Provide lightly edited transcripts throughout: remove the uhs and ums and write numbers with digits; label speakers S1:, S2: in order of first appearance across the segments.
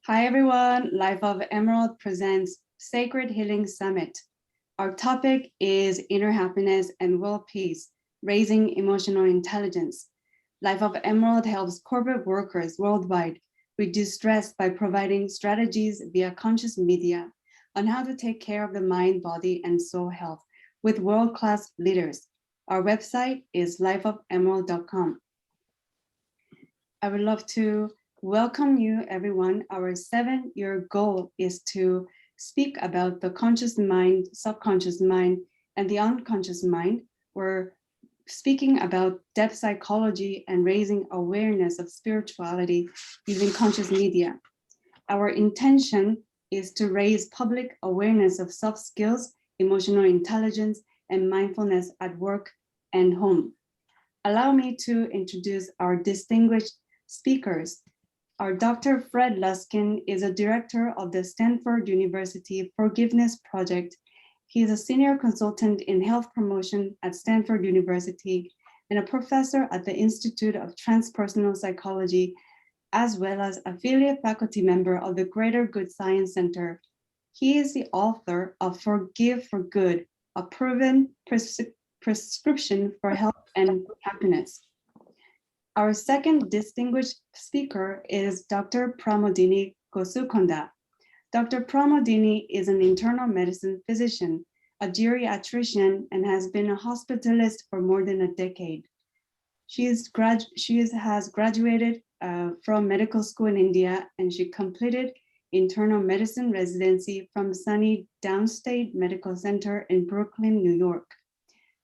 S1: Hi everyone, Life of Emerald presents Sacred Healing Summit. Our topic is inner happiness and world peace, raising emotional intelligence. Life of Emerald helps corporate workers worldwide reduce stress by providing strategies via conscious media on how to take care of the mind, body, and soul health with world-class leaders. Our website is lifeofemerald.com. I would love to welcome you, everyone. Our 7-year goal is to speak about the conscious mind, subconscious mind, and the unconscious mind. We're speaking about depth psychology and raising awareness of spirituality using conscious media. Our intention is to raise public awareness of soft skills, emotional intelligence, and mindfulness at work and home. Allow me to introduce our distinguished speakers. Our Dr. Fred Luskin is a director of the Stanford University Forgiveness Project. He is a senior consultant in health promotion at Stanford University and a professor at the Institute of Transpersonal Psychology, as well as affiliate faculty member of the Greater Good Science Center. He is the author of Forgive for Good, a proven prescription for health and happiness. Our second distinguished speaker is Dr. Pramodini Gosukonda. Dr. Pramodini is an internal medicine physician, a geriatrician, and has been a hospitalist for more than a decade. She has graduated from medical school in India, and she completed internal medicine residency from SUNY Downstate Medical Center in Brooklyn, New York.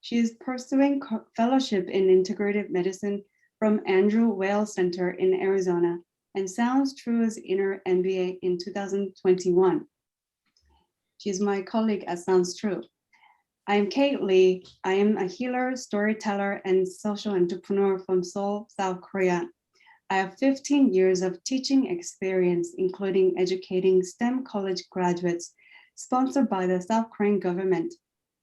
S1: She is pursuing fellowship in integrative medicine from Andrew Weil Center in Arizona and Sounds True's Inner MBA in 2021. She's my colleague at Sounds True. I am Kate Lee. I am a healer, storyteller, and social entrepreneur from Seoul, South Korea. I have 15 years of teaching experience, including educating STEM college graduates sponsored by the South Korean government.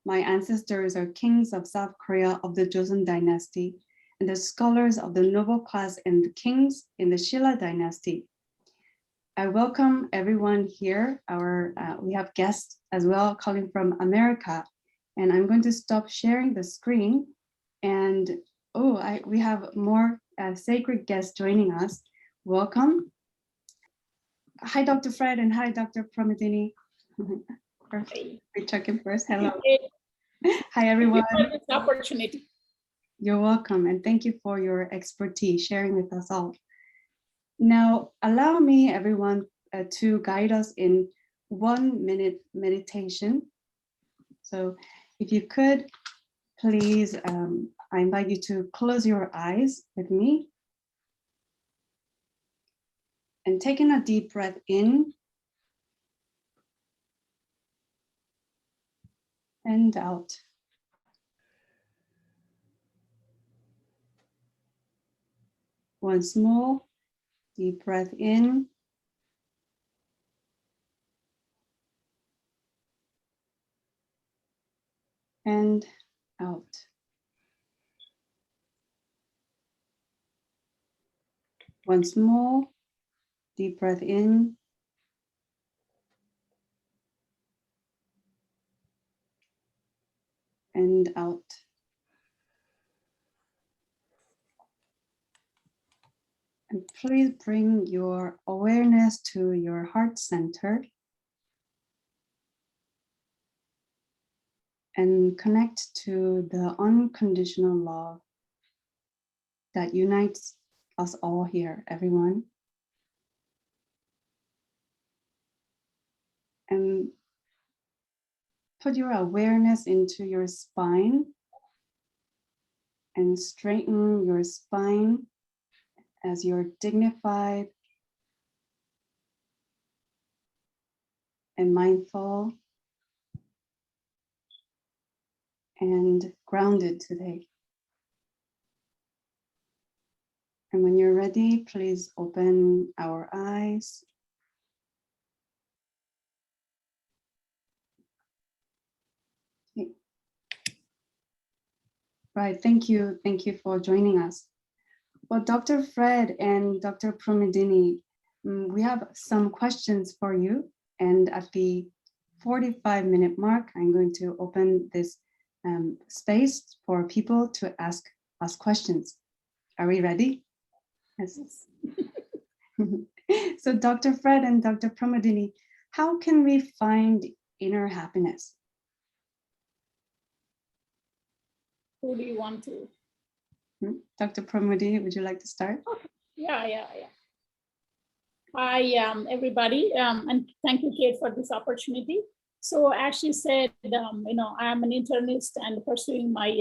S1: My ancestors are kings of South Korea of the Joseon dynasty, and the scholars of the noble class and the kings in the Shilla dynasty. I welcome everyone here. We have guests as well calling from America, and I'm going to stop sharing the screen. And we have more sacred guests joining us. Welcome. Hi, Dr. Fred, and hi, Dr. Pramodini. We're checking first. Hello. Hi, everyone.
S2: Thank you for this opportunity.
S1: You're welcome, and thank you for your expertise sharing with us all. Now, allow me, everyone, to guide us in 1-minute meditation. So if you could, please, I invite you to close your eyes with me. And taking a deep breath in and out. Once more, deep breath in and out. Once more, deep breath in and out. And please bring your awareness to your heart center and connect to the unconditional love that unites us all here, everyone. And put your awareness into your spine and straighten your spine as you're dignified and mindful and grounded today. And when you're ready, please open our eyes. Okay. Right, thank you for joining us. Well, Dr. Fred and Dr. Pramodini, We have some questions for you, and at the 45-minute mark, I'm going to open this space for people to ask us questions. Are we ready? Yes. So Dr. Fred and Dr. Pramodini, how can we find inner happiness?
S2: Who do you want to?
S1: Dr. Pramodini, would you like to start?
S2: Okay. Yeah. Hi, everybody, and thank you, Kate, for this opportunity. So as she said, I'm an internist and pursuing my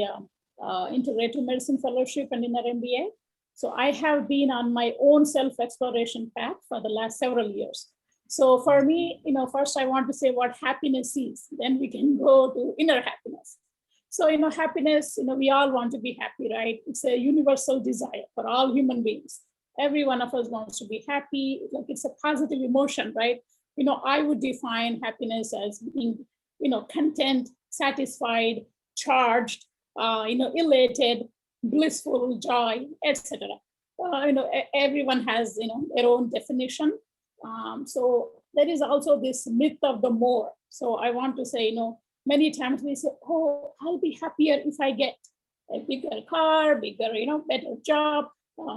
S2: Integrative Medicine Fellowship and Inner MBA. So I have been on my own self-exploration path for the last several years. So for me, first I want to say what happiness is, then we can go to inner happiness. So, happiness, we all want to be happy, right? It's a universal desire for all human beings. Every one of us wants to be happy, like it's a positive emotion, right? I would define happiness as being, content, satisfied, charged, elated, blissful, joy, etc. Everyone has, their own definition. So there is also this myth of the more. So I want to say, many times we say, oh, I'll be happier if I get a bigger car, bigger, better job,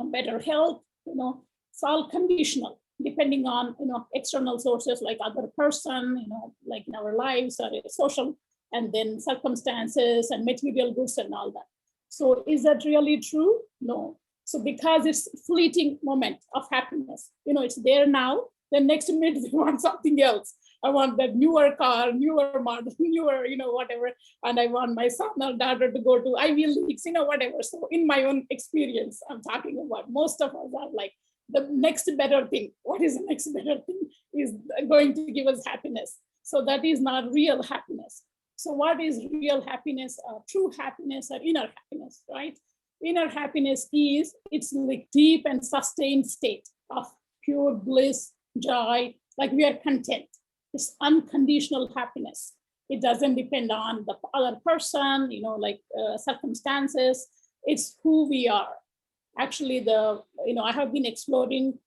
S2: better health. It's all conditional, depending on, external sources like other person, like in our lives or social, and then circumstances and material goods and all that. So is that really true? No. So because it's fleeting moment of happiness, it's there now, then next minute we want something else. I want that newer car, newer model, newer, whatever. And I want my son or daughter to go to Ivy Leagues, whatever. So in my own experience, I'm talking about, most of us are like, the next better thing. What is the next better thing is going to give us happiness. So that is not real happiness. So what is real happiness, true happiness, or inner happiness, right? Inner happiness it's like deep and sustained state of pure bliss, joy, like we are content. It's unconditional happiness. It doesn't depend on the other person, circumstances. It's who we are. Actually, I have been exploring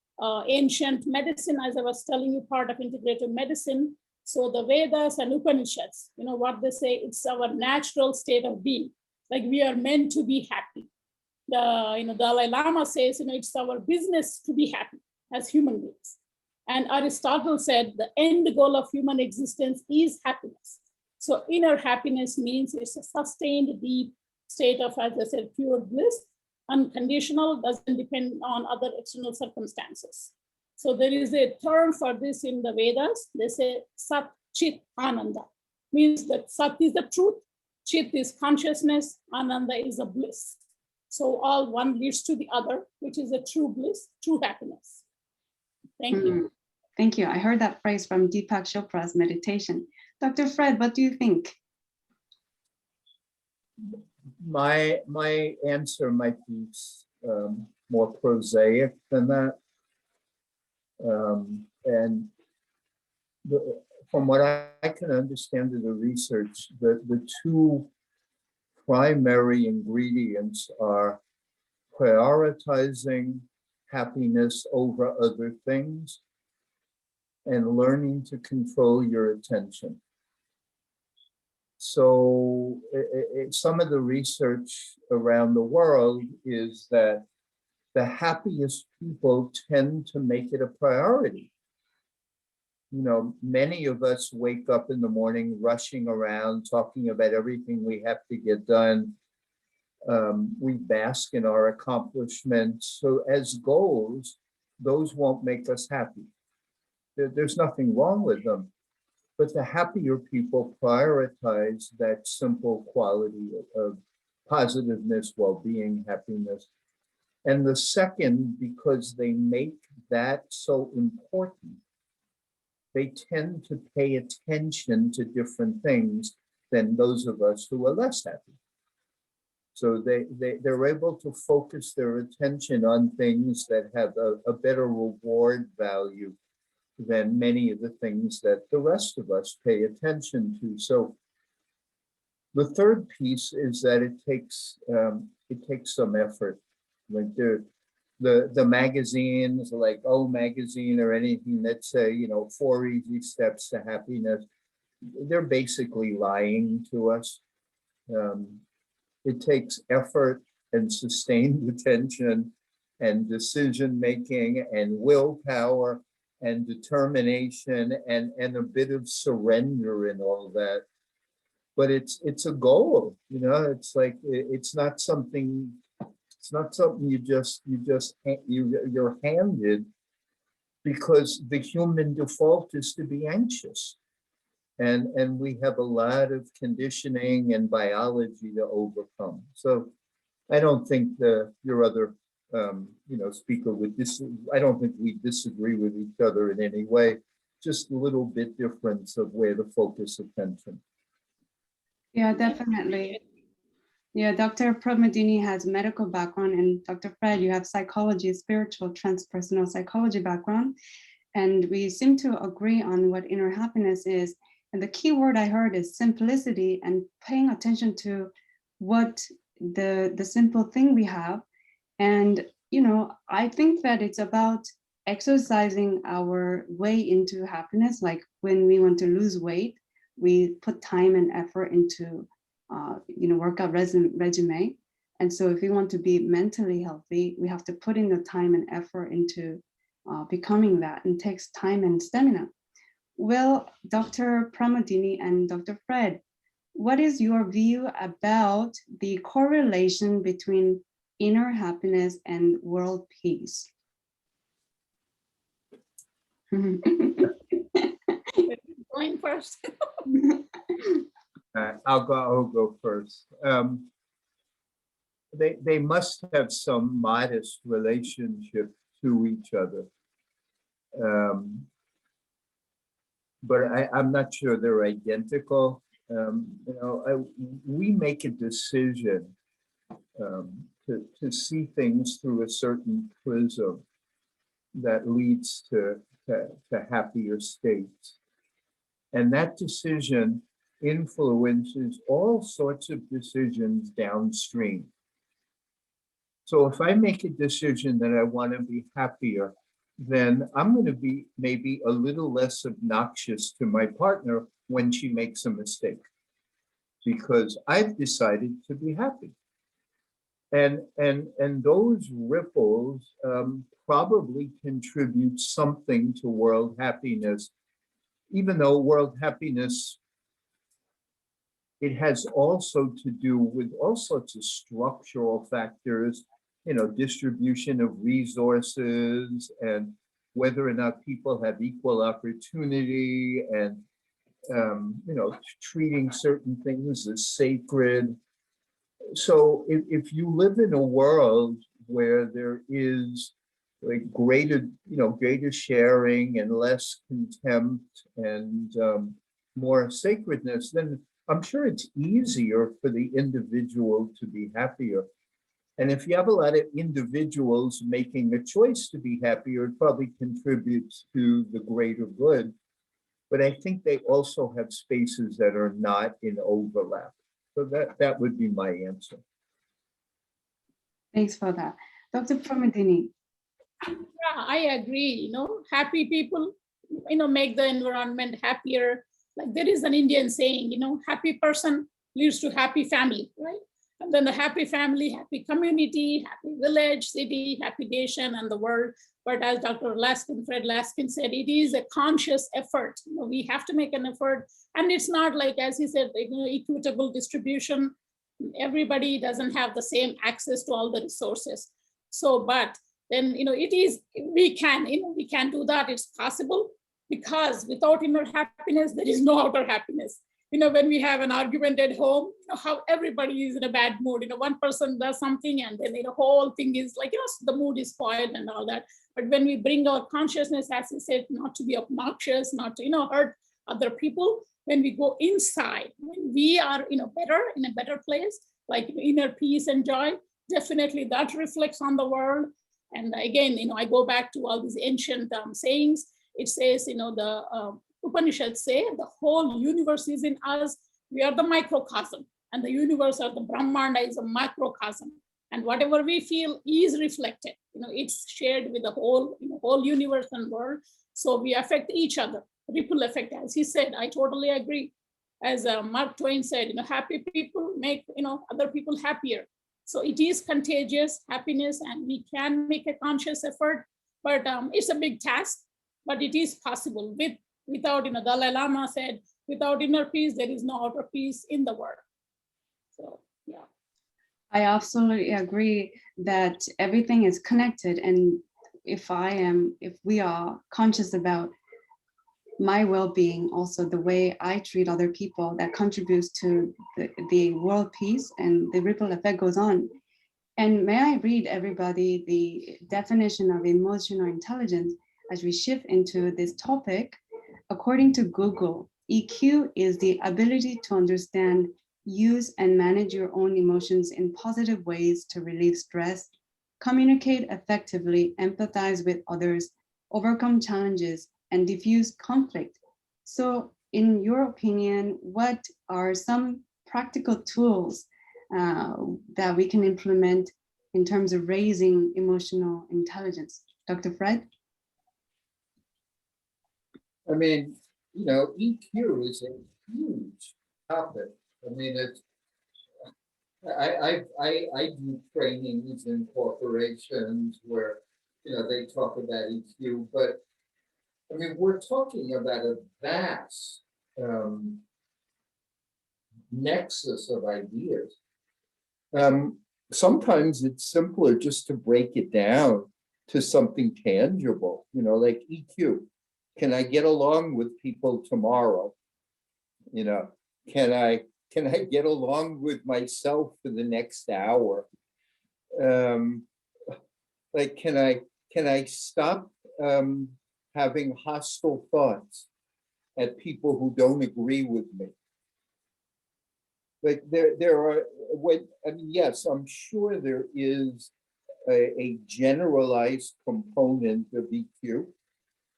S2: ancient medicine, as I was telling you, part of integrative medicine. So the Vedas and Upanishads, what they say, it's our natural state of being. Like we are meant to be happy. The Dalai Lama says, it's our business to be happy as human beings. And Aristotle said the end goal of human existence is happiness. So inner happiness means it's a sustained, deep state of, as I said, pure bliss, unconditional, doesn't depend on other external circumstances. So there is a term for this in the Vedas. They say Sat Chit Ananda, means that Sat is the truth, Chit is consciousness, Ananda is a bliss. So all one leads to the other, which is a true bliss, true happiness. Thank you.
S1: Thank you. I heard that phrase from Deepak Chopra's meditation. Dr. Fred, what do you think?
S3: My answer might be more prosaic than that. From what I can understand of the research, the two primary ingredients are prioritizing happiness over other things and learning to control your attention. So some of the research around the world is that the happiest people tend to make it a priority. Many of us wake up in the morning rushing around, talking about everything we have to get done. We bask in our accomplishments. So as goals, those won't make us happy. There's nothing wrong with them. But the happier people prioritize that simple quality of positiveness, well-being, happiness. And the second, because they make that so important, they tend to pay attention to different things than those of us who are less happy. So they're able to focus their attention on things that have a better reward value than many of the things that the rest of us pay attention to. So the third piece is that it takes some effort. Like the magazines like O Magazine or anything that say, 4 easy steps to happiness, they're basically lying to us. It takes effort and sustained attention and decision-making and willpower and determination and a bit of surrender in all that. But it's a goal, it's like, it's not something you're handed, because the human default is to be anxious. And we have a lot of conditioning and biology to overcome. So I don't think your other speaker would I don't think we disagree with each other in any way, just a little bit difference of where to focus attention.
S1: Yeah, definitely. Yeah, Dr. Pramodini has medical background, and Dr. Fred, you have psychology, spiritual, transpersonal psychology background. And we seem to agree on what inner happiness is. And the key word I heard is simplicity, and paying attention to what the simple thing we have. And, I think that it's about exercising our way into happiness. Like when we want to lose weight, we put time and effort into, workout regimen. And so if we want to be mentally healthy, we have to put in the time and effort into becoming that, and takes time and stamina. Well, Dr. Pramodini and Dr. Fred, what is your view about the correlation between inner happiness and world peace?
S2: Going first.
S3: I'll go first. They must have some modest relationship to each other. But I'm not sure they're identical. We make a decision to see things through a certain prism that leads to happier states. And that decision influences all sorts of decisions downstream. So if I make a decision that I want to be happier, then I'm going to be maybe a little less obnoxious to my partner when she makes a mistake, because I've decided to be happy. And those ripples probably contribute something to world happiness, even though world happiness, it has also to do with all sorts of structural factors, distribution of resources, and whether or not people have equal opportunity, and treating certain things as sacred. So if you live in a world where there is like greater sharing and less contempt and more sacredness, then I'm sure it's easier for the individual to be happier. And if you have a lot of individuals making a choice to be happier, it probably contributes to the greater good. But I think they also have spaces that are not in overlap. So that would be my answer.
S1: Thanks for that. Dr. Pramodini.
S2: Yeah, I agree. Happy people, make the environment happier. Like there is an Indian saying, happy person leads to happy family, right? And then the happy family, happy community, happy village, city, happy nation, and the world. But as Dr. Fred Luskin said, it is a conscious effort. We have to make an effort. And it's not like, as he said, equitable distribution. Everybody doesn't have the same access to all the resources. So, but then, we can do that. It's possible, because without inner happiness, there is no outer happiness. When we have an argument at home, how everybody is in a bad mood. One person does something, and then the whole thing is like, the mood is spoiled and all that. But when we bring our consciousness, as I said, not to be obnoxious, not to hurt other people, when we go inside, when we are in a better place, like inner peace and joy, definitely that reflects on the world. And again, I go back to all these ancient sayings. It says, the Upanishads say the whole universe is in us. We are the microcosm, and the universe or the Brahmanda is a macrocosm. And whatever we feel is reflected. It's shared with the whole, whole universe and world. So we affect each other, ripple effect, as he said. I totally agree. As Mark Twain said, happy people make, other people happier. So it is contagious happiness, and we can make a conscious effort, but it's a big task, but it is possible. Without, Dalai Lama said, without inner peace, there is no outer peace in the world. So, yeah.
S1: I absolutely agree that everything is connected. And if we are conscious about my well-being, also the way I treat other people, that contributes to the world peace, and the ripple effect goes on. And may I read everybody the definition of emotional intelligence as we shift into this topic? According to Google, EQ is the ability to understand, use, and manage your own emotions in positive ways to relieve stress, communicate effectively, empathize with others, overcome challenges, and diffuse conflict. So in your opinion, what are some practical tools that we can implement in terms of raising emotional intelligence? Dr. Fred?
S3: I mean, EQ is a huge topic. I mean, I do trainings in corporations where, they talk about EQ, but I mean, we're talking about a vast nexus of ideas. Sometimes it's simpler just to break it down to something tangible, like EQ. Can I get along with people tomorrow? Can I get along with myself for the next hour? Like, can I stop having hostile thoughts at people who don't agree with me? Like there are, yes, I'm sure there is a generalized component of EQ.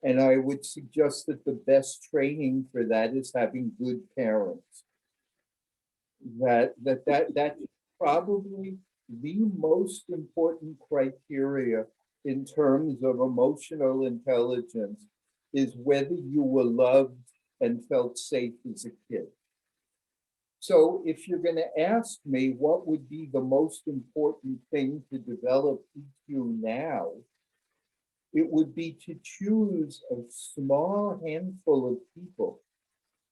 S3: And I would suggest that the best training for that is having good parents. That's probably the most important criteria in terms of emotional intelligence, is whether you were loved and felt safe as a kid. So if you're going to ask me what would be the most important thing to develop EQ now, it would be to choose a small handful of people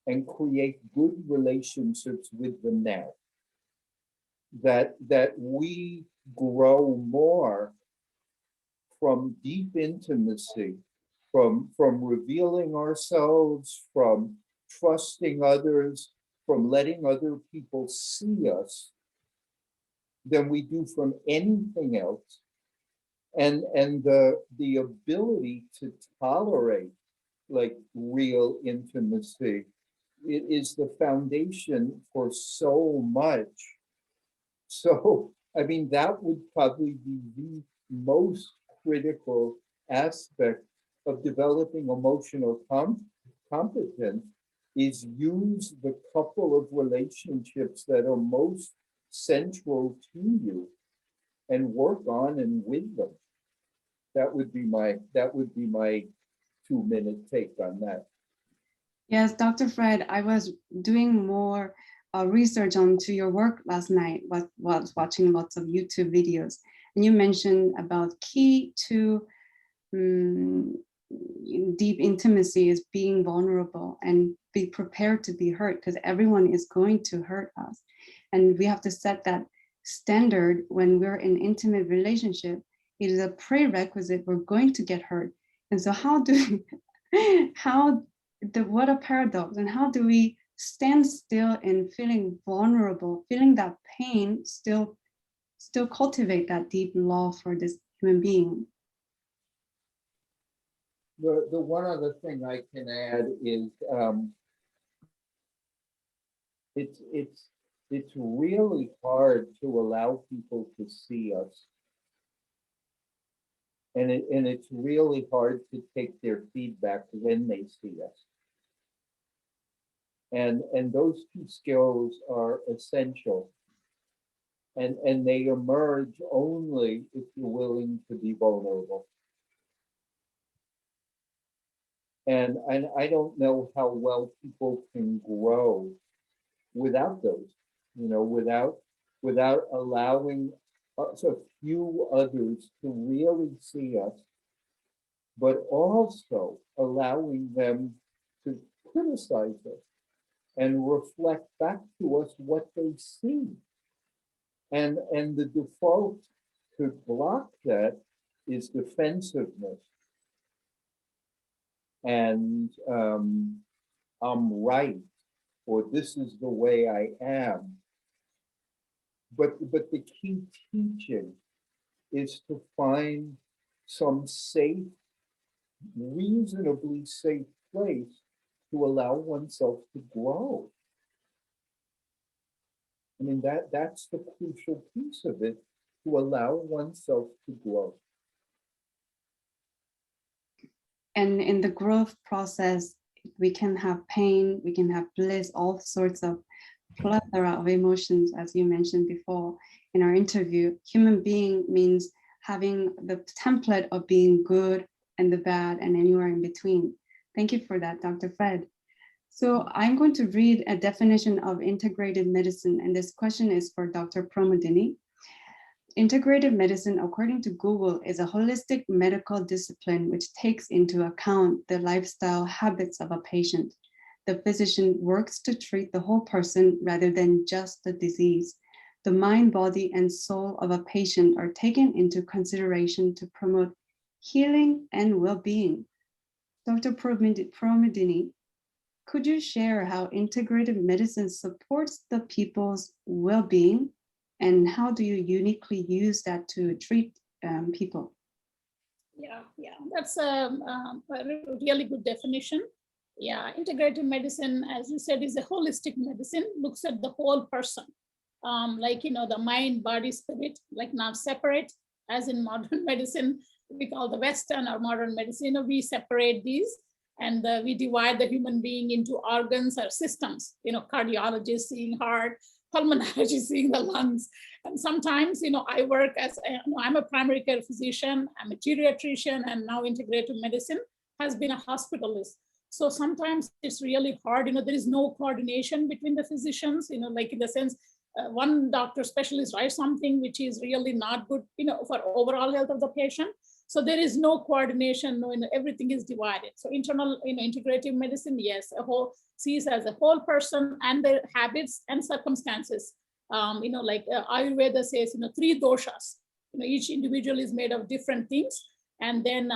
S3: and create good relationships with them now. That we grow more from deep intimacy, from revealing ourselves, from trusting others, from letting other people see us, than we do from anything else. And the ability to tolerate like real intimacy, it is the foundation for so much. So, I mean, that would probably be the most critical aspect of developing emotional competence, is use the couple of relationships that are most central to you and work on and with them. That would be my 2-minute take on that.
S1: Yes, Dr. Fred, I was doing more research onto your work last night, was watching lots of YouTube videos, and you mentioned about key to deep intimacy is being vulnerable and be prepared to be hurt, because everyone is going to hurt us. And we have to set that standard when we're in intimate relationship. It is a prerequisite, we're going to get hurt. And so what a paradox, and how do we stand still in feeling vulnerable, feeling that pain, still cultivate that deep love for this human being?
S3: The one other thing I can add is it's really hard to allow people to see us. And it's really hard to take their feedback when they see us. And those two skills are essential. And they emerge only if you're willing to be vulnerable. And I don't know how well people can grow without those, without allowing us, a few others to really see us, but also allowing them to criticize us and reflect back to us what they see. And the default to block that is defensiveness. And I'm right, or this is the way I am. But the key teaching is to find some safe, reasonably safe place to allow oneself to grow. I mean, that's the crucial piece of it, to allow oneself to grow.
S1: And in the growth process, we can have pain, we can have bliss, all sorts of plethora of emotions, as you mentioned before in our interview. Human being means having the template of being good and the bad and anywhere in between. Thank you for that, Dr. Fred. So I'm going to read a definition of integrative medicine, and this question is for Dr. Pramodini. Integrative medicine, according to Google, is a holistic medical discipline which takes into account the lifestyle habits of a patient. The physician works to treat the whole person rather than just the disease. The mind, body, and soul of a patient are taken into consideration to promote healing and well-being. Dr. Pramodini, could you share how integrative medicine supports the people's well-being, and how do you uniquely use that to treat people?
S2: Yeah, that's a really good definition. Yeah, integrative medicine, as you said, is a holistic medicine, looks at the whole person. Like, the mind, body, spirit, like not separate, as in modern medicine, we call the Western or modern medicine, we separate these and we divide the human being into organs or systems, cardiologist seeing heart, pulmonology seeing the lungs. And sometimes, I work as, I'm a primary care physician, I'm a geriatrician, and now integrative medicine has been a hospitalist. So sometimes it's really hard, there is no coordination between the physicians, like in the sense, one doctor specialist writes something which is really not good, for overall health of the patient. So there is no coordination, everything is divided. So integrative medicine, yes, sees as a whole person and their habits and circumstances. Like Ayurveda says, 3 doshas, each individual is made of different things. And then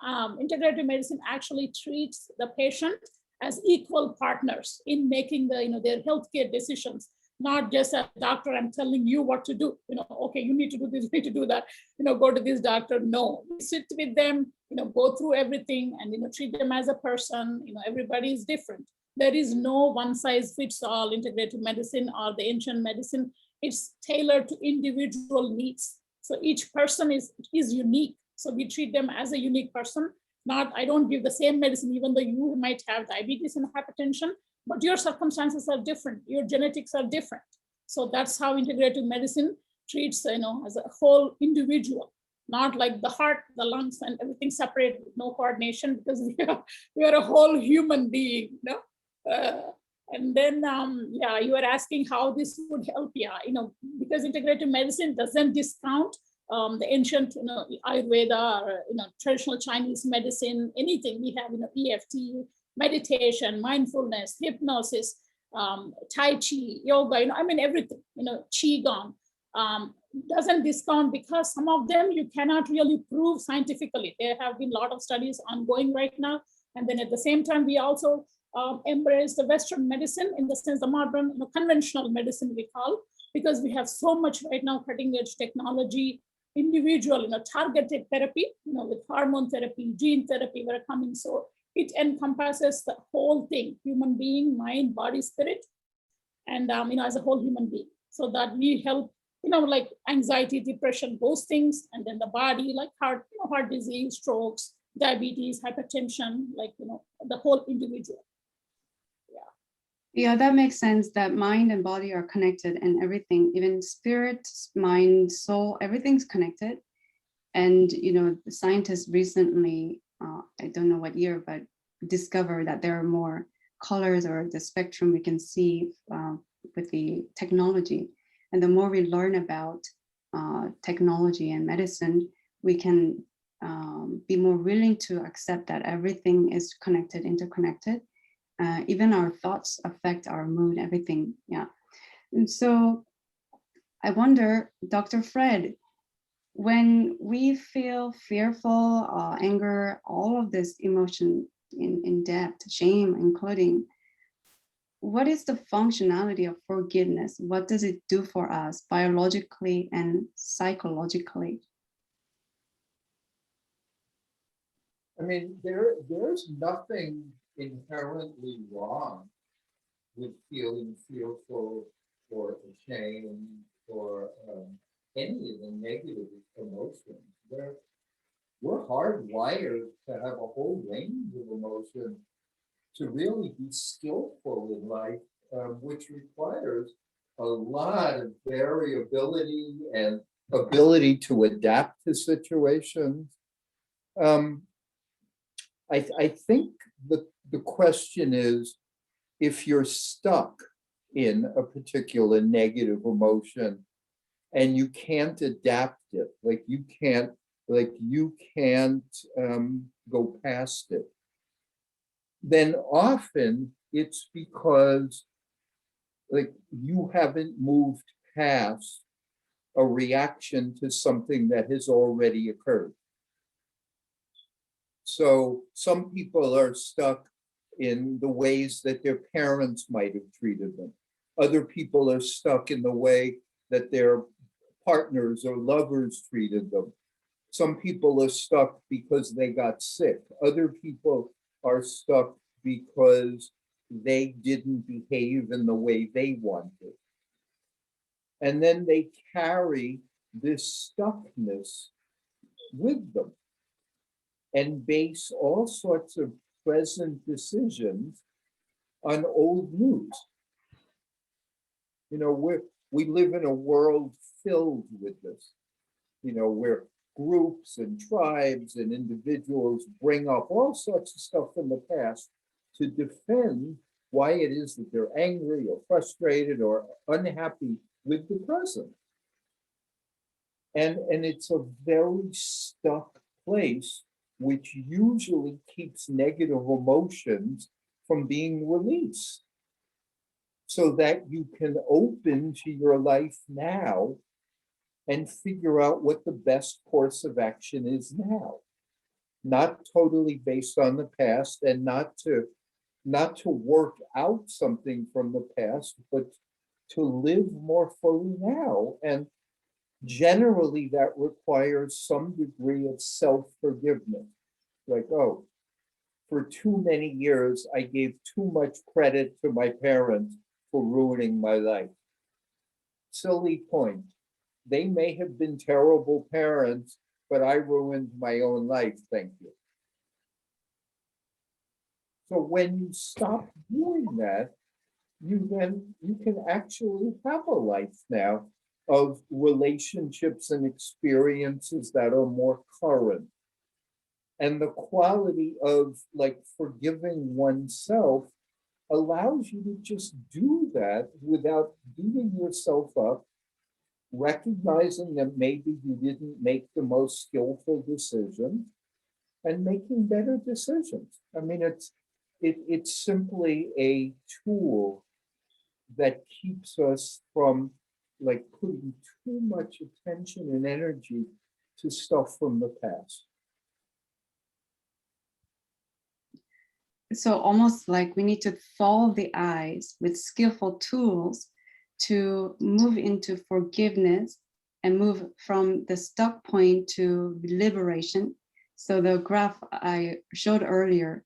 S2: integrative medicine actually treats the patient as equal partners in making their healthcare decisions. Not just a doctor, I'm telling you what to do. Okay, you need to do this, you need to do that. Go to this doctor. No, we sit with them, go through everything and treat them as a person. Everybody is different. There is no one size fits all integrative medicine or the ancient medicine. It's tailored to individual needs. So each person is unique. So we treat them as a unique person. I don't give the same medicine, even though you might have diabetes and hypertension, but your circumstances are different, your genetics are different. So that's how integrative medicine treats, as a whole individual, not like the heart, the lungs, and everything separate with no coordination, because we are a whole human being. And then, you are asking how this would help. Because integrative medicine doesn't discount the ancient, Ayurveda or traditional Chinese medicine, anything. We have, EFT, meditation, mindfulness, hypnosis, Tai Chi, yoga, everything, Qigong, doesn't discount, because some of them you cannot really prove scientifically. There have been a lot of studies ongoing right now. And then at the same time, we also embrace the Western medicine, in the sense the modern, conventional medicine we call, because we have so much right now cutting edge technology, individual, targeted therapy, with hormone therapy, gene therapy, we're coming. So it encompasses the whole thing, human being, mind, body, spirit, and as a whole human being. So that we help, like anxiety, depression, those things, and then the body, like heart disease, strokes, diabetes, hypertension, like the whole individual.
S1: Yeah, that makes sense, that mind and body are connected, and everything, even spirit, mind, soul, everything's connected. And, you know, the scientists recently, I don't know what year, but discovered that there are more colors or the spectrum we can see with the technology. And the more we learn about technology and medicine, we can be more willing to accept that everything is connected, interconnected. Even our thoughts affect our mood, everything. Yeah. And so I wonder, Dr. Fred, when we feel fearful, anger, all of this emotion in depth, shame including, what is the functionality of forgiveness? What does it do for us biologically and psychologically?
S3: I mean, there's nothing inherently wrong with feeling fearful or ashamed or any of the negative emotions. We're hardwired to have a whole range of emotions to really be skillful in life, which requires a lot of variability and ability to adapt to situations. I think the question is, if you're stuck in a particular negative emotion and you can't adapt it, like you can't go past it, then often it's because like you haven't moved past a reaction to something that has already occurred. So some people are stuck in the ways that their parents might have treated them. Other people are stuck in the way that their partners or lovers treated them. Some people are stuck because they got sick. Other people are stuck because they didn't behave in the way they wanted. And then they carry this stuckness with them and base all sorts of present decisions on old news. You know, we live in a world filled with this, you know, where groups and tribes and individuals bring up all sorts of stuff from the past to defend why it is that they're angry or frustrated or unhappy with the present. And it's a very stuck place, which usually keeps negative emotions from being released, so that you can open to your life now and figure out what the best course of action is now, not totally based on the past, and not to work out something from the past, but to live more fully now. And generally that requires some degree of self-forgiveness. Like, oh, for too many years, I gave too much credit to my parents for ruining my life. Silly point. They may have been terrible parents, but I ruined my own life, thank you. So when you stop doing that, you can actually have a life now of relationships and experiences that are more current. And the quality of like forgiving oneself allows you to just do that without beating yourself up, recognizing that maybe you didn't make the most skillful decision, and making better decisions. I mean, it's simply a tool that keeps us from like putting too much attention and energy to stuff from the past.
S1: So almost like we need to follow the eyes with skillful tools to move into forgiveness and move from the stuck point to liberation. So the graph I showed earlier,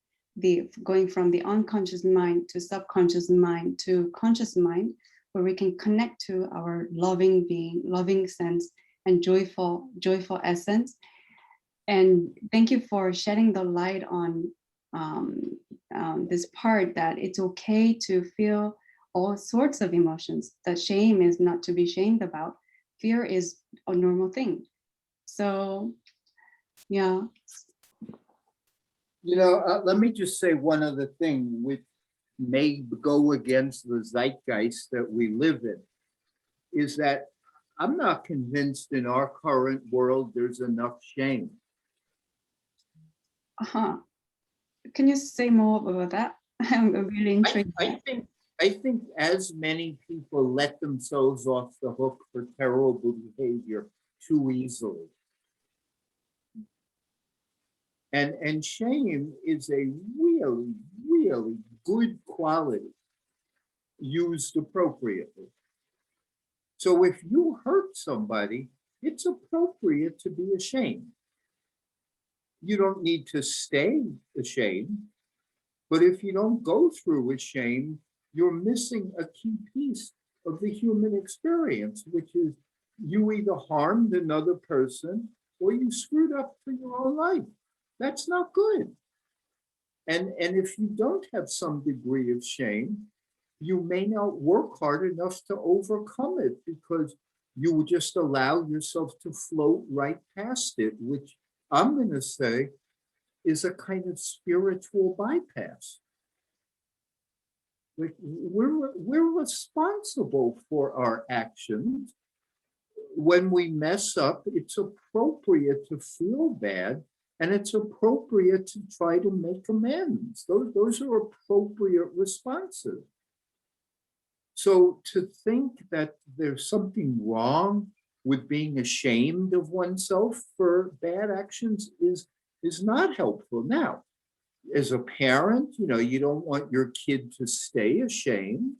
S1: going from the unconscious mind to subconscious mind to conscious mind, where we can connect to our loving being, loving sense, and joyful essence. And thank you for shedding the light on this part, that it's okay to feel all sorts of emotions. That shame is not to be shamed about. Fear is a normal thing. So, yeah.
S3: Let me just say one other thing which may go against the zeitgeist that we live in, is that I'm not convinced in our current world there's enough shame.
S1: Can you say more about that? I'm really intrigued.
S3: I think as many people let themselves off the hook for terrible behavior too easily. And shame is a really, really good quality used appropriately. So if you hurt somebody, it's appropriate to be ashamed. You don't need to stay ashamed, but if you don't go through with shame, you're missing a key piece of the human experience, which is you either harmed another person or you screwed up for your own life. That's not good. And if you don't have some degree of shame, you may not work hard enough to overcome it because you will just allow yourself to float right past it, which I'm going to say is a kind of spiritual bypass. Like we're responsible for our actions. When we mess up, it's appropriate to feel bad, and it's appropriate to try to make amends. Those are appropriate responses. So to think that there's something wrong with being ashamed of oneself for bad actions is not helpful. Now, as a parent, you don't want your kid to stay ashamed,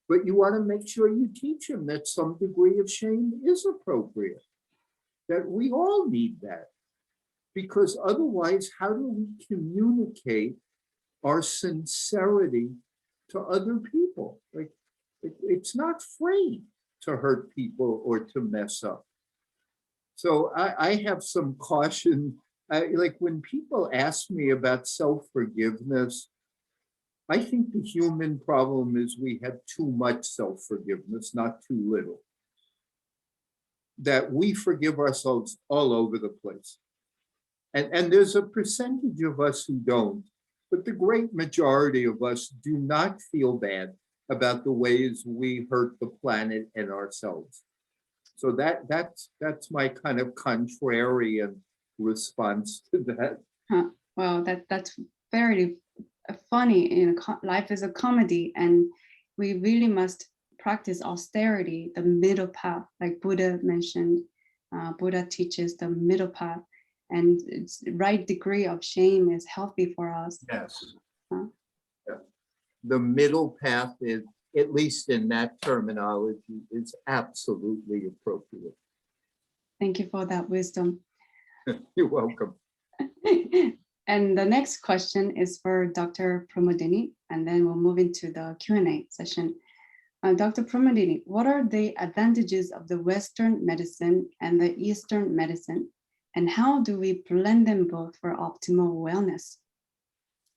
S3: but you want to make sure you teach him that some degree of shame is appropriate, that we all need that. Because otherwise, how do we communicate our sincerity to other people? Like, it's not free to hurt people or to mess up. So I have some caution. Like when people ask me about self-forgiveness, I think the human problem is we have too much self-forgiveness, not too little. That we forgive ourselves all over the place. And there's a percentage of us who don't, but the great majority of us do not feel bad about the ways we hurt the planet and ourselves. So that's my kind of contrarian response to that.
S1: Well, that's very funny. Life is a comedy, and we really must practice austerity, the middle path, like Buddha mentioned. Buddha teaches the middle path, and it's the right degree of shame is healthy for us.
S3: Yes. Yeah. The middle path is, at least in that terminology, is absolutely appropriate.
S1: Thank you for that wisdom.
S3: You're welcome.
S1: And the next question is for Dr. Pramodini, and then we'll move into the Q&A session. Dr. Pramodini, what are the advantages of the Western medicine and the Eastern medicine, and how do we blend them both for optimal wellness?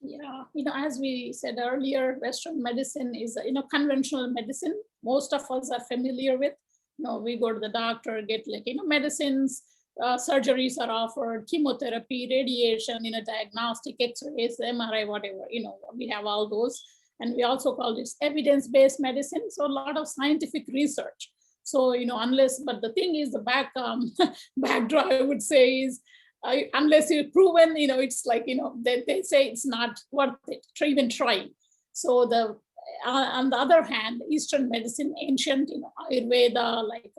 S2: Yeah, as we said earlier, Western medicine is, conventional medicine. Most of us are familiar with. We go to the doctor, get medicines, surgeries are offered, chemotherapy, radiation, diagnostic, X-rays, MRI, whatever, we have all those. And we also call this evidence-based medicine. So a lot of scientific research. So, but the thing is, the backdrop, I would say, is unless you're proven, it's like, they say it's not worth it to even trying. So on the other hand, Eastern medicine, ancient, Ayurveda, like,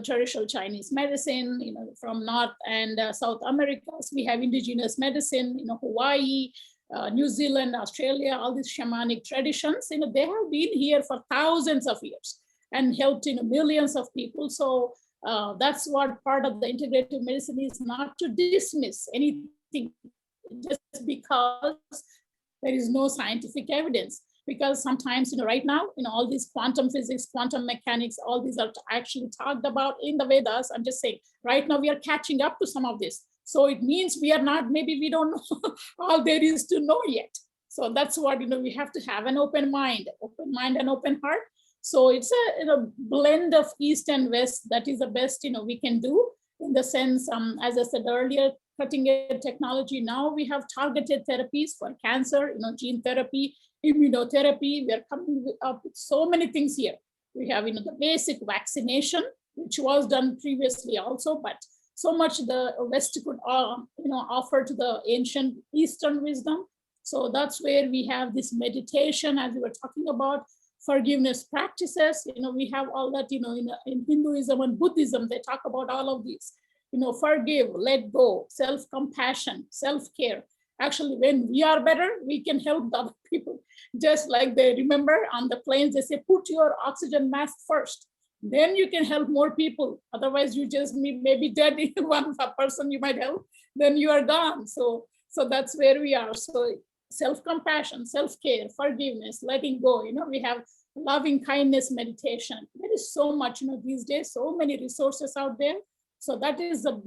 S2: traditional Chinese medicine, from North and South Americas, we have indigenous medicine, Hawaii, New Zealand, Australia, all these shamanic traditions, they have been here for thousands of years and helped millions of people. So that's what part of the integrative medicine is, not to dismiss anything just because there is no scientific evidence. Because sometimes, right now, all these quantum physics, quantum mechanics, all these are actually talked about in the Vedas. I'm just saying, right now we are catching up to some of this. So it means we are not, maybe we don't know all there is to know yet. So that's what, we have to have an open mind and open heart. So it's a blend of East and West. That is the best, we can do, in the sense, as I said earlier, cutting edge technology. Now we have targeted therapies for cancer, gene therapy, immunotherapy. We are coming up with so many things here. We have, the basic vaccination, which was done previously also, but so much the West could, offer to the ancient Eastern wisdom. So that's where we have this meditation, as we were talking about, forgiveness practices. We have all that, in Hinduism and Buddhism, they talk about all of these, forgive, let go, self-compassion, self-care. Actually, when we are better, we can help the other people. Just like they remember on the planes, they say, put your oxygen mask first. Then you can help more people. Otherwise, you just may be dead. One person you might help, then you are gone. So that's where we are. So self-compassion, self-care, forgiveness, letting go. We have loving kindness meditation. There is so much, these days, so many resources out there. So that is the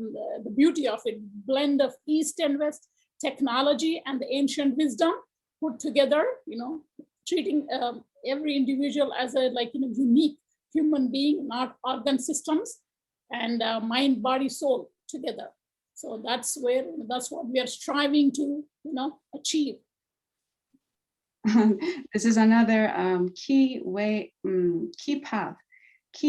S2: beauty of it, blend of East and West technology and the ancient wisdom put together, treating every individual as a unique human being, not organ systems, and mind, body, soul together. So that's what we are striving to, achieve.
S1: This is another key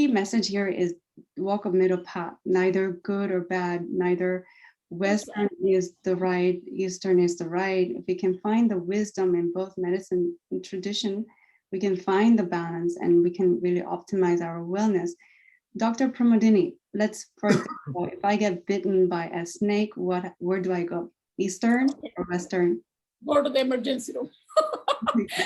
S1: message here is walk a middle path, neither good or bad, neither Western is the right, Eastern is the right. If we can find the wisdom in both medicine and tradition, we can find the balance and we can really optimize our wellness. Dr. Pramodini, for example, if I get bitten by a snake, where do I go? Eastern or Western?
S2: Go to the emergency room.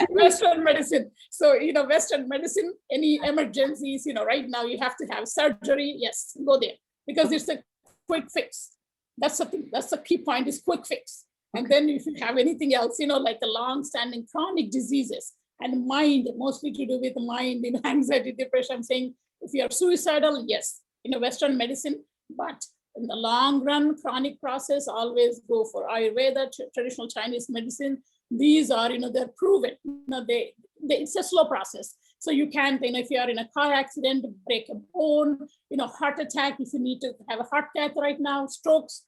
S2: Western medicine. So, Western medicine, any emergencies, right now you have to have surgery. Yes, go there because it's a quick fix. That's the thing. That's the key point is quick fix. And then if you have anything else, like the long-standing chronic diseases and mind, mostly to do with mind, anxiety, depression. I'm saying if you are suicidal, yes, Western medicine, but in the long run, chronic process, always go for Ayurveda, traditional Chinese medicine. These are, they're proven. It's a slow process. So you can't, if you are in a car accident, break a bone, heart attack, if you need to have a heart cath right now, strokes,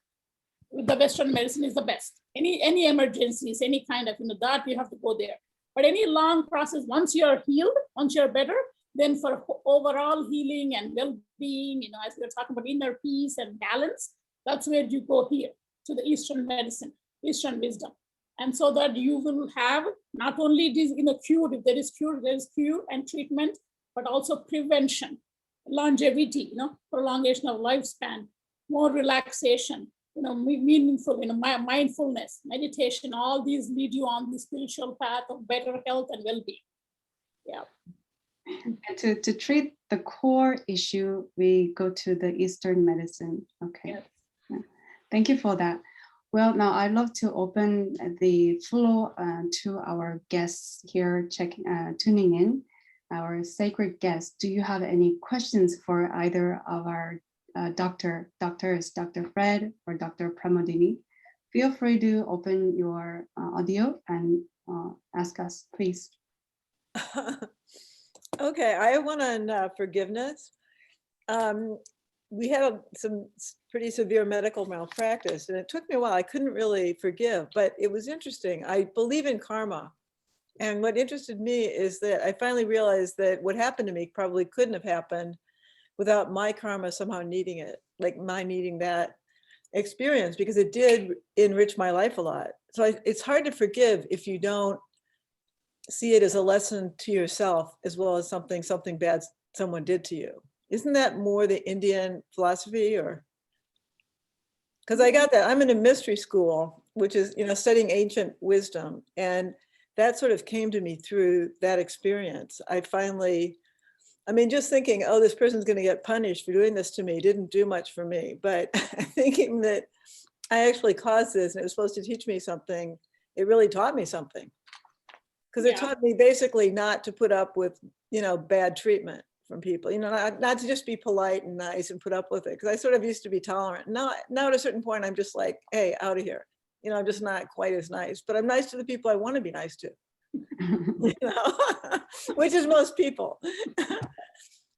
S2: the Western medicine is the best. Any emergencies, any kind of, that you have to go there. But any long process, once you're healed, once you're better, then for overall healing and well-being, as we were talking about inner peace and balance, that's where you go here to the Eastern medicine, Eastern wisdom. And so that you will have not only this, cure, if there is cure and treatment, but also prevention, longevity, prolongation of lifespan, more relaxation, meaningful, mindfulness, meditation, all these lead you on the spiritual path of better health and well-being. Yeah.
S1: And to treat the core issue, we go to the Eastern medicine. Okay.
S2: Yes.
S1: Yeah. Thank you for that. Well, now I'd love to open the floor to our guests here tuning in, our sacred guests. Do you have any questions for either of our doctors, Dr. Fred or Dr. Pramodini? Feel free to open your audio and ask us, please.
S4: Okay, I have one on forgiveness. We had some pretty severe medical malpractice, and it took me a while. I couldn't really forgive, but it was interesting. I believe in karma. And what interested me is that I finally realized that what happened to me probably couldn't have happened without my karma somehow needing it, like my needing that experience, because it did enrich my life a lot. So it's hard to forgive if you don't see it as a lesson to yourself as well as something bad someone did to you. Isn't that more the Indian philosophy? Or because I got that, I'm in a mystery school, which is, studying ancient wisdom. And that sort of came to me through that experience. I finally, just thinking, oh, this person's going to get punished for doing this to me didn't do much for me. But thinking that I actually caused this and it was supposed to teach me something, it really taught me something. Because it taught me basically not to put up with, bad treatment from people, not to just be polite and nice and put up with it. Because I sort of used to be tolerant. Now at a certain point, I'm just like, hey, out of here. You know, I'm just not quite as nice, but I'm nice to the people I want to be nice to, you know, which is most people.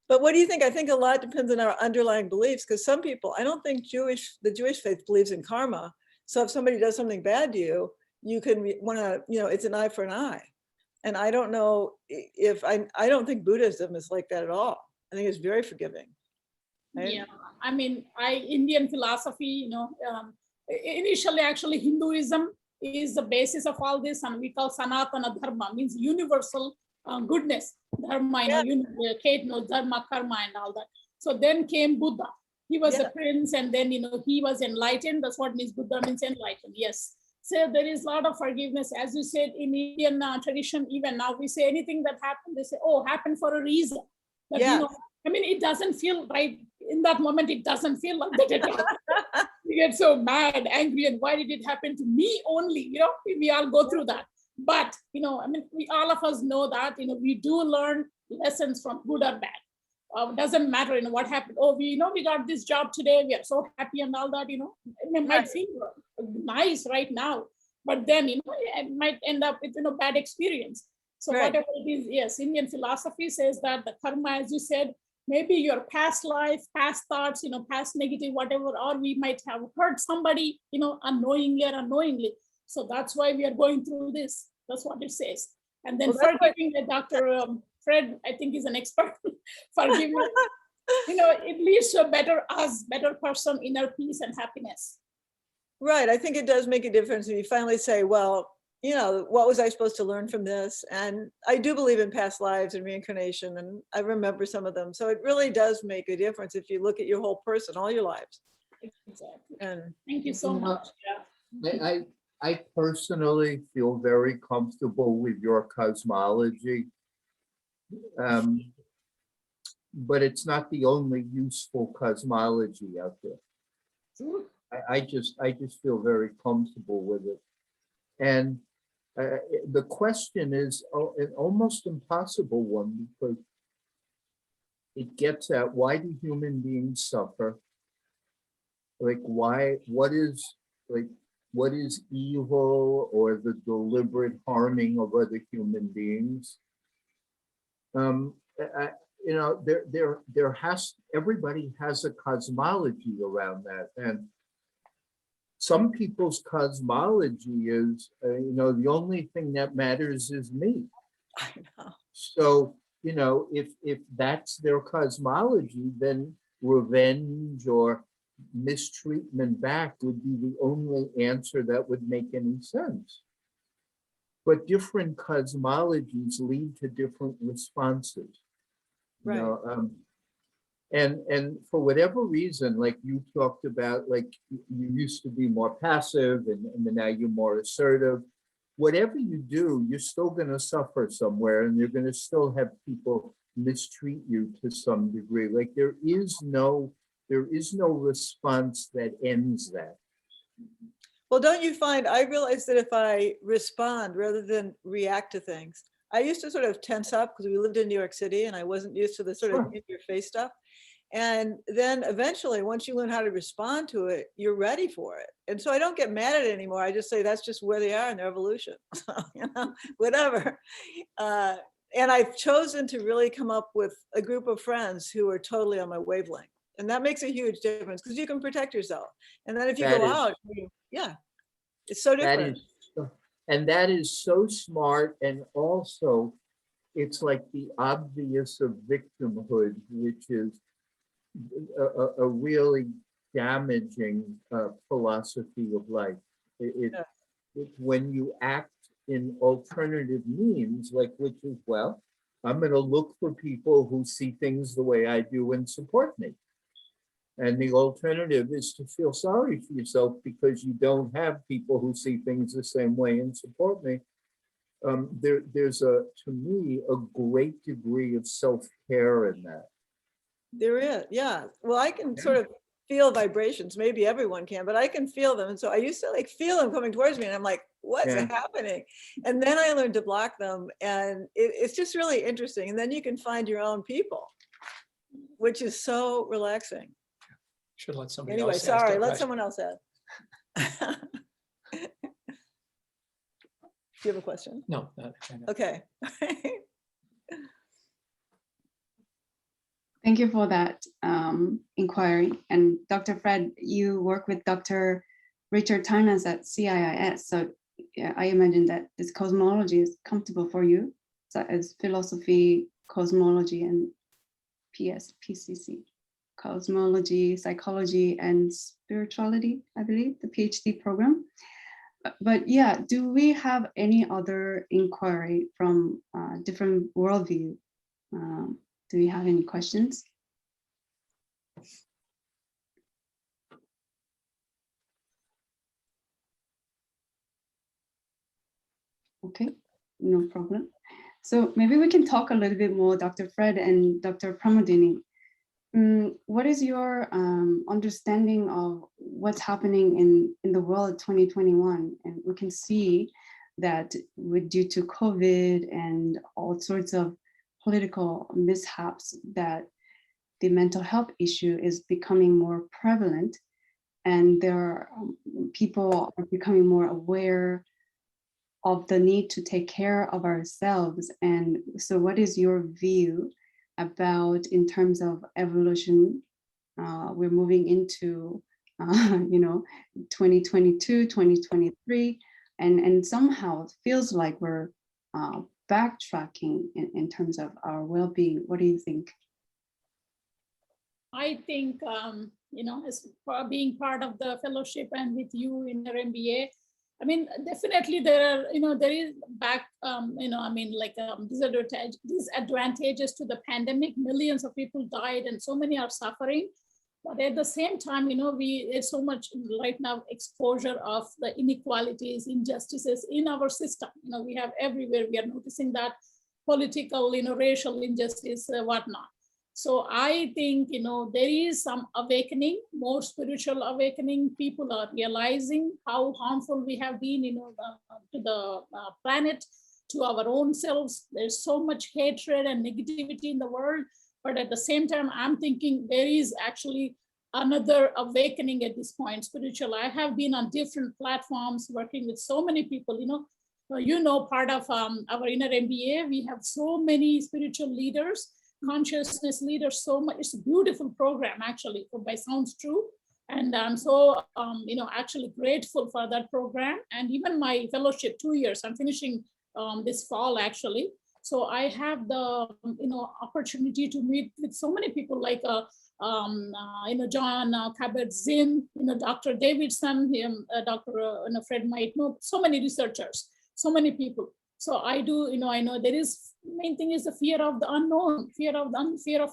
S4: But what do you think? I think a lot depends on our underlying beliefs, because some people, I don't think the Jewish faith believes in karma. So if somebody does something bad to you, you can want to, you know, it's an eye for an eye. And I don't know if I don't think Buddhism is like that at all. I think it's very forgiving. Right?
S2: Yeah, I mean, Indian philosophy, you know, initially actually Hinduism is the basis of all this, and we call Sanatana Dharma, means universal goodness. Dharma, you know, Kate knows Dharma, karma, and all that. So then came Buddha. He was a prince, and then, you know, he was enlightened. That's what means Buddha means enlightened. Yes. So there is a lot of forgiveness, as you said, in Indian tradition. Even now, we say anything that happened, they say, "Oh, happened for a reason." But, you know, I mean, it doesn't feel right in that moment. It doesn't feel like that. We get so mad, angry, and why did it happen to me only? You know, we all go through that. But, you know, I mean, all of us know that, you know, we do learn lessons from good or bad. Doesn't matter, you know, what happened. Oh, we know we got this job today. We are so happy and all that, you know. It might seem nice right now, but then, you know, it might end up with, you know, bad experience. So whatever it is, yes, Indian philosophy says that the karma, as you said, maybe your past life, past thoughts, you know, past negative, whatever, or we might have hurt somebody, you know, unknowingly or unknowingly. So that's why we are going through this. That's what it says. And then forgiving, Dr. Fred, I think, is an expert. Forgiveness, you know, it leads to a better us, better person, inner peace and happiness.
S4: Right. I think it does make a difference if you finally say, well, you know, what was I supposed to learn from this? And I do believe in past lives and reincarnation, and I remember some of them. So it really does make a difference if you look at your whole person, all your lives.
S2: Exactly.
S4: And
S2: thank you so much. Yeah.
S3: I personally feel very comfortable with your cosmology, but it's not the only useful cosmology out there. I just feel very comfortable with it. And the question is an almost impossible one, because it gets at, why do human beings suffer? Like, what is evil or the deliberate harming of other human beings? You know, everybody has a cosmology around that, and some people's cosmology is, you know, the only thing that matters is me.
S4: I know.
S3: So, you know, if that's their cosmology, then revenge or mistreatment back would be the only answer that would make any sense. But different cosmologies lead to different responses.
S4: Right.
S3: You know, and for whatever reason, like you talked about, like you used to be more passive and now you're more assertive. Whatever you do, you're still going to suffer somewhere, and you're going to still have people mistreat you to some degree. Like there is no response that ends that.
S4: Well, don't you find, I realize that if I respond rather than react to things, I used to sort of tense up because we lived in New York City and I wasn't used to the sort of in your face stuff. And then eventually, once you learn how to respond to it, you're ready for it. And so I don't get mad at it anymore. I just say that's just where they are in their evolution, so, you know, whatever. And I've chosen to really come up with a group of friends who are totally on my wavelength. And that makes a huge difference because you can protect yourself. And then if you go out, it's so different.
S3: That is so smart. And also, it's like the obvious of victimhood, which is a really damaging philosophy of life. When you act in alternative means, like, which is, well, I'm going to look for people who see things the way I do and support me. And the alternative is to feel sorry for yourself because you don't have people who see things the same way and support me. There's to me, a great degree of self-care in that.
S4: There is, yeah. Well, I can sort of feel vibrations. Maybe everyone can, but I can feel them. And so I used to like feel them coming towards me and I'm like, what's happening? And then I learned to block them. And it's just really interesting. And then you can find your own people, which is so relaxing.
S5: Should let somebody
S4: anyway,
S5: else
S4: sorry,
S5: ask
S4: let someone else ask. you have a question?
S5: No.
S4: Okay.
S1: Thank you for that inquiry. And Dr. Fred, you work with Dr. Richard Tynas at CIIS. So yeah, I imagine that this cosmology is comfortable for you, so as philosophy, cosmology, and PCC, cosmology, psychology, and spirituality, I believe, the PhD program. But yeah, do we have any other inquiry from different worldview? Do we have any questions? Okay, no problem. So maybe we can talk a little bit more, Dr. Fred and Dr. Pramodini. What is your understanding of what's happening in the world 2021? And we can see that due to COVID and all sorts of political mishaps, that the mental health issue is becoming more prevalent, and people are becoming more aware of the need to take care of ourselves. And so what is your view about, in terms of evolution? We're moving into 2022, 2023, and somehow it feels like we're backtracking in terms of our well-being. What do you think?
S2: I think, as being part of the fellowship and with you in your MBA, I mean, definitely there is disadvantages to the pandemic. Millions of people died and so many are suffering. But at the same time, there's so much right now exposure of the inequalities, injustices in our system. We have everywhere, we are noticing that political, racial injustice, whatnot. So I think, there is some awakening, more spiritual awakening. People are realizing how harmful we have been, to the planet, to our own selves. There's so much hatred and negativity in the world. But at the same time, I'm thinking there is actually another awakening at this point, spiritual. I have been on different platforms working with so many people, part of our inner MBA, we have so many spiritual leaders, consciousness leaders, so much. It's a beautiful program, actually, by sounds true. And I'm so, actually grateful for that program. And even my fellowship, 2 years, I'm finishing this fall, actually. So I have the, opportunity to meet with so many people like, John Kabat-Zinn, Dr. Davidson, Dr. Fred might know, so many researchers, so many people. So I do, I know there is, main thing is the fear of the unknown, fear of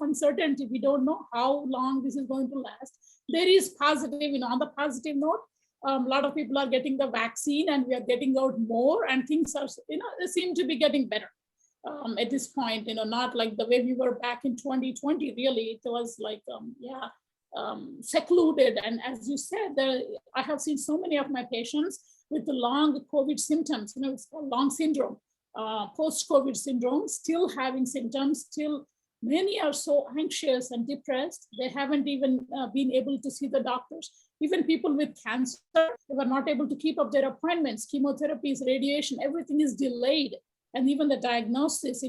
S2: uncertainty. We don't know how long this is going to last. There is positive, on the positive note, a lot of people are getting the vaccine and we are getting out more, and things are, they seem to be getting better at this point, not like the way we were back in 2020, really. It was like, secluded. And as you said, I have seen so many of my patients with the long COVID symptoms, it's called long syndrome, post-COVID syndrome, still having symptoms, still many are so anxious and depressed. They haven't even been able to see the doctors. Even people with cancer, they were not able to keep up their appointments, chemotherapies, radiation, everything is delayed. And even the diagnosis,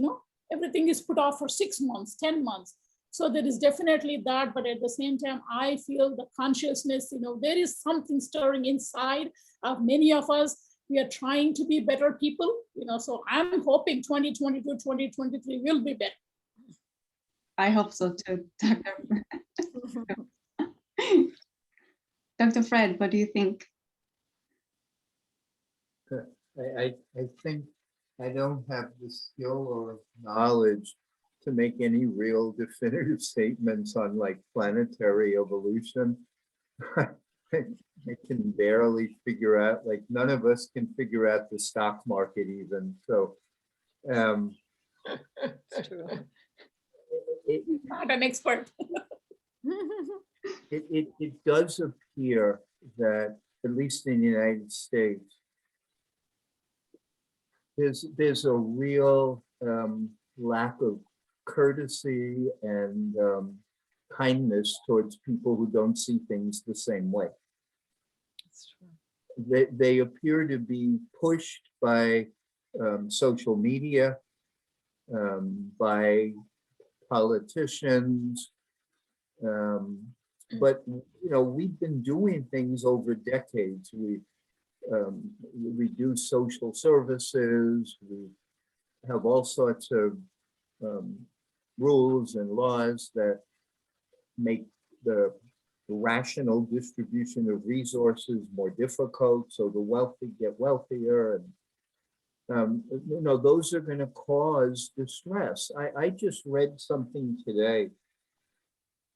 S2: everything is put off for 6 months, 10 months. So there is definitely that, but at the same time, I feel the consciousness, there is something stirring inside of many of us. We are trying to be better people, so I'm hoping 2022, 2023 will be better.
S1: I hope so too, Dr. Dr. Fred, what do you think?
S3: I think I don't have the skill or knowledge to make any real definitive statements on like planetary evolution. I can barely figure out, like none of us can figure out the stock market even. So
S4: It's true.
S2: Not an expert.
S3: it does appear that, at least in the United States, there's a real lack of courtesy and kindness towards people who don't see things the same way.
S4: It's true.
S3: they appear to be pushed by social media, by politicians. But we've been doing things over decades. We reduce social services. We have all sorts of rules and laws that make the rational distribution of resources more difficult, so the wealthy get wealthier, and those are going to cause distress. I just read something today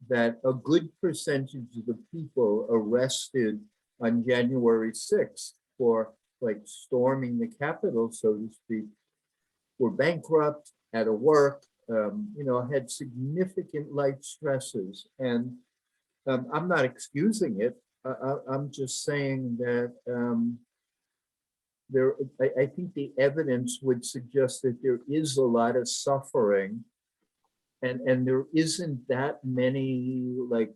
S3: that a good percentage of the people arrested on January 6th for like storming the Capitol, so to speak, were bankrupt, out of work, had significant life stresses. And I'm not excusing it. I'm just saying that I think the evidence would suggest that there is a lot of suffering, and there isn't that many like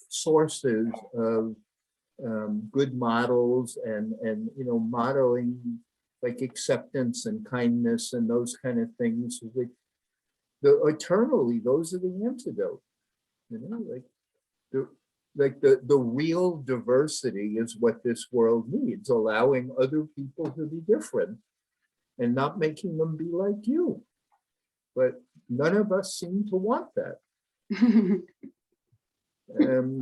S3: sources of good models and modeling like acceptance and kindness and those kind of things. Eternally, those are the antidote. The real diversity is what this world needs, allowing other people to be different and not making them be like you. But none of us seem to want that.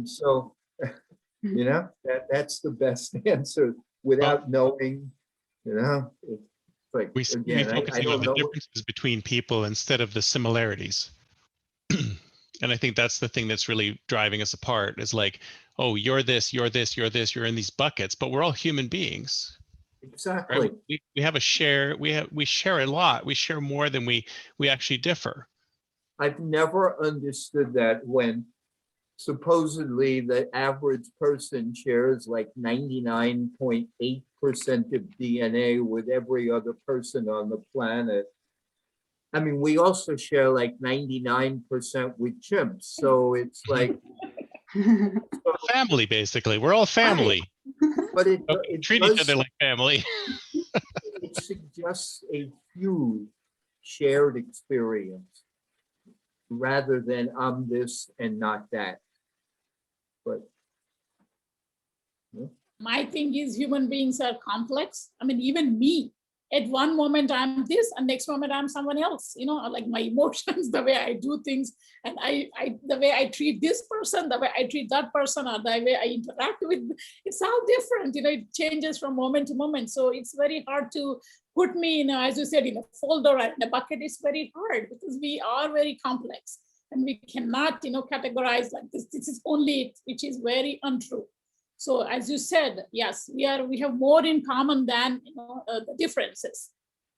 S3: So, that's the best answer without knowing, it's like,
S5: We seem to be
S3: again, I
S5: focusing on
S3: don't
S5: the
S3: know.
S5: differences between people instead of the similarities. And I think that's the thing that's really driving us apart, is like, oh, you're this, you're this, you're this, you're in these buckets, but we're all human beings.
S3: Exactly.
S5: Right? We have a share, we share a lot. We share more than we actually differ.
S3: I've never understood that when supposedly the average person shares like 99.8% of DNA with every other person on the planet. I mean, we also share like 99% with chimps. So it's like
S5: Family, basically. We're all family.
S3: But it
S5: treat
S3: does,
S5: each other like family.
S3: it suggests a huge shared experience rather than I'm this and not that. But
S2: my thing is human beings are complex. I mean, even me, at one moment I'm this, and next moment I'm someone else, like my emotions, the way I do things, and the way I treat this person, the way I treat that person, or the way I interact with, it's all different, it changes from moment to moment. So it's very hard to put me in, as you said, in a folder or in a bucket. It's very hard because we are very complex and we cannot, categorize like this. This is only it, which is very untrue. So as you said, yes, we have more in common than the differences.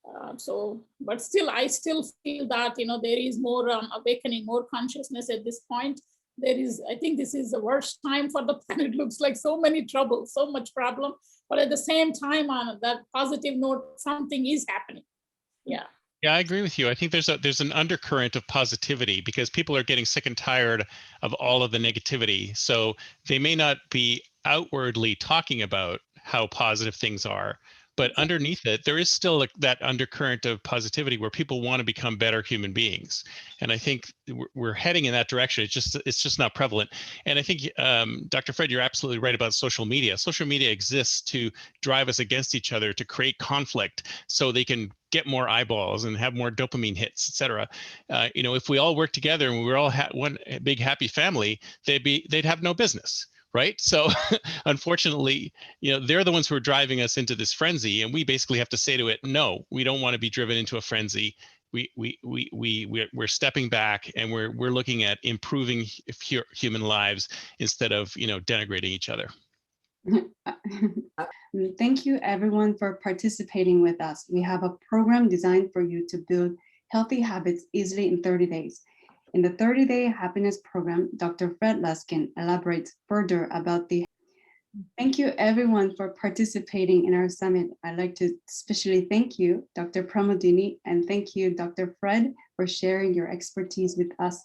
S2: But still, I still feel that there is more awakening, more consciousness at this point. I think this is the worst time for the planet. It looks like so many troubles, so much problem. But at the same time, on that positive note, something is happening. Yeah.
S5: Yeah, I agree with you. I think there's an undercurrent of positivity because people are getting sick and tired of all of the negativity. So they may not be outwardly talking about how positive things are, but underneath it, there is still that undercurrent of positivity where people want to become better human beings. And I think we're heading in that direction. It's just not prevalent. And I think, Dr. Fred, you're absolutely right about social media. Social media exists to drive us against each other, to create conflict so they can get more eyeballs and have more dopamine hits, et cetera. If we all work together and we're all one big happy family, they'd have no business. Right. So unfortunately, they're the ones who are driving us into this frenzy. And we basically have to say to it, no, we don't want to be driven into a frenzy. We're stepping back and we're looking at improving human lives instead of, denigrating each other.
S1: Thank you everyone for participating with us. We have a program designed for you to build healthy habits easily in 30 days. In the 30-day happiness program, Dr. Fred Luskin elaborates further about the. Thank you everyone for participating in our summit. I'd like to especially thank you, Dr. Pramodini, and thank you, Dr. Fred, for sharing your expertise with us.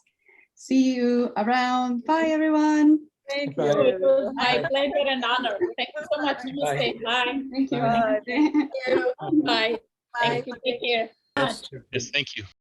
S1: See you around. Bye, everyone.
S4: Thank
S6: Bye.
S2: So it
S4: you.
S2: was my pleasure and honor. Thank you so much. Namaste. Bye.
S1: Thank you.
S4: Bye.
S2: Bye. Thank you. Take care.
S5: Yes, thank you.